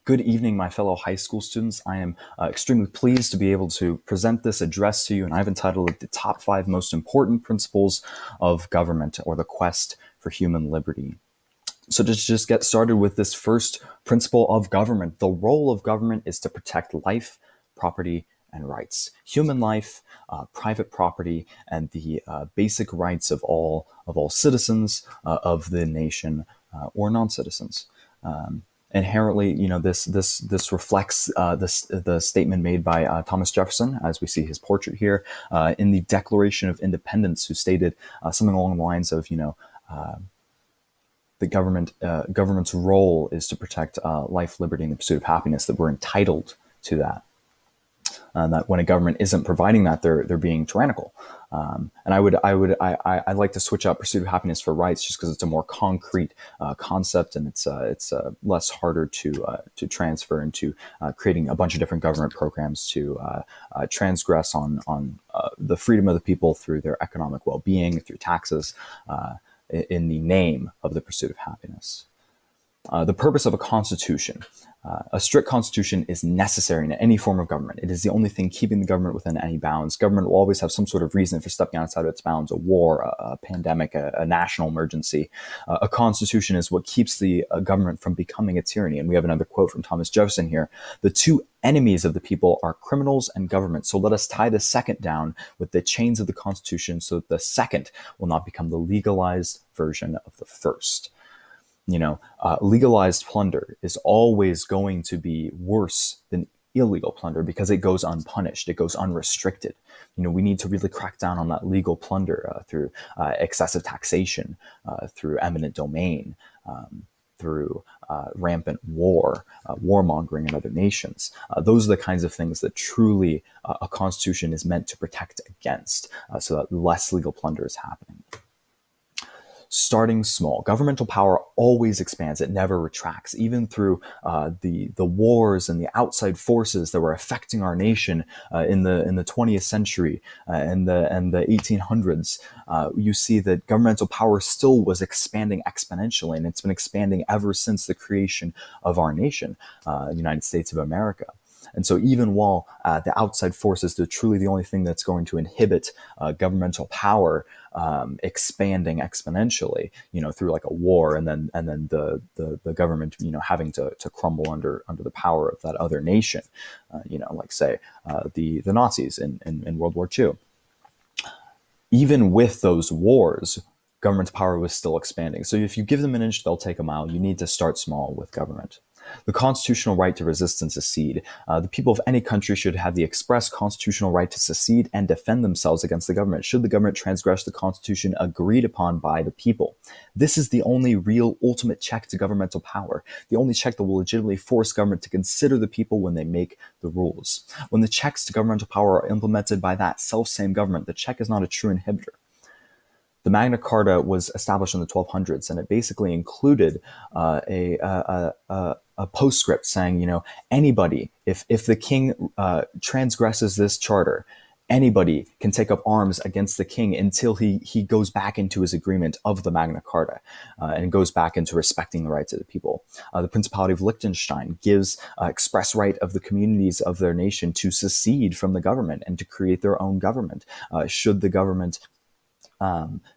Good evening, my fellow high school students. I am extremely pleased to be able to present this address to you, and I've entitled it The Top 5 Most Important Principles of Government, or the Quest for Human Liberty. So to just get started with this first principle of government, the role of government is to protect life, property, and rights. Human life, private property, and the basic rights of all citizens of the nation or non-citizens. Inherently, this reflects the statement made by Thomas Jefferson, as we see his portrait here, in the Declaration of Independence, who stated something along the lines of, the government's role is to protect life, liberty, and the pursuit of happiness, that we're entitled to that. And that when a government isn't providing that, they're being tyrannical. And I'd like to switch out pursuit of happiness for rights, just because it's a more concrete concept, and it's less harder to transfer into creating a bunch of different government programs to transgress on the freedom of the people through their economic well-being, through taxes, in the name of the pursuit of happiness. The purpose of a constitution. A strict constitution is necessary in any form of government. It is the only thing keeping the government within any bounds. Government will always have some sort of reason for stepping outside of its bounds: a war, a pandemic, a national emergency. A constitution is what keeps the government from becoming a tyranny. And we have another quote from Thomas Jefferson here: "The two enemies of the people are criminals and government. So let us tie the second down with the chains of the Constitution, so that the second will not become the legalized version of the first." Legalized plunder is always going to be worse than illegal plunder, because it goes unpunished, it goes unrestricted. We need to really crack down on that legal plunder through excessive taxation, through eminent domain, through rampant warmongering in other nations. Those are the kinds of things that truly a constitution is meant to protect against, so that less legal plunder is happening. Starting small. Governmental power always expands. It never retracts. Even through the wars and the outside forces that were affecting our nation in the 20th century and the 1800s, you see that governmental power still was expanding exponentially, and it's been expanding ever since the creation of our nation, the United States of America. And so even while the outside forces are truly the only thing that's going to inhibit governmental power expanding exponentially, through like a war, and then the government, having to crumble under the power of that other nation, like say the Nazis in World War II. Even with those wars, government's power was still expanding. So if you give them an inch, they'll take a mile. You need to start small with government. The constitutional right to resist and secede. The people of any country should have the express constitutional right to secede and defend themselves against the government, should the government transgress the constitution agreed upon by the people. This is the only real ultimate check to governmental power, the only check that will legitimately force government to consider the people when they make the rules. When the checks to governmental power are implemented by that self-same government, the check is not a true inhibitor. The Magna Carta was established in the 1200s, and it basically included a postscript saying, anybody, if the king transgresses this charter, anybody can take up arms against the king until he goes back into his agreement of the Magna Carta and goes back into respecting the rights of the people. The Principality of Liechtenstein gives express right of the communities of their nation to secede from the government and to create their own government, should the government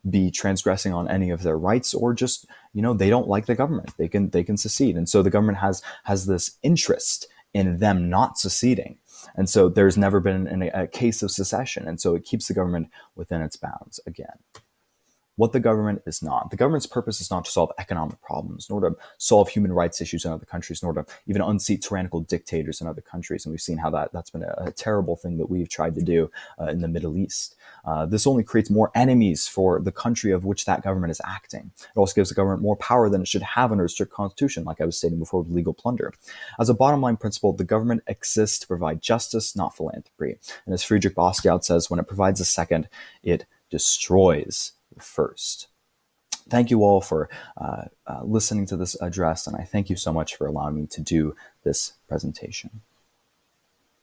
be transgressing on any of their rights, or just, they don't like the government. They can secede. And so the government has this interest in them not seceding. And so there's never been a case of secession. And so it keeps the government within its bounds again. What the government is not. The government's purpose is not to solve economic problems, nor to solve human rights issues in other countries, nor to even unseat tyrannical dictators in other countries. And we've seen how that's been a terrible thing that we've tried to do in the Middle East. This only creates more enemies for the country of which that government is acting. It also gives the government more power than it should have under a strict constitution, like I was stating before, with legal plunder. As a bottom line principle, the government exists to provide justice, not philanthropy. And as Friedrich Bastiat says, when it provides a second, it destroys the first. Thank you all for listening to this address, and I thank you so much for allowing me to do this presentation.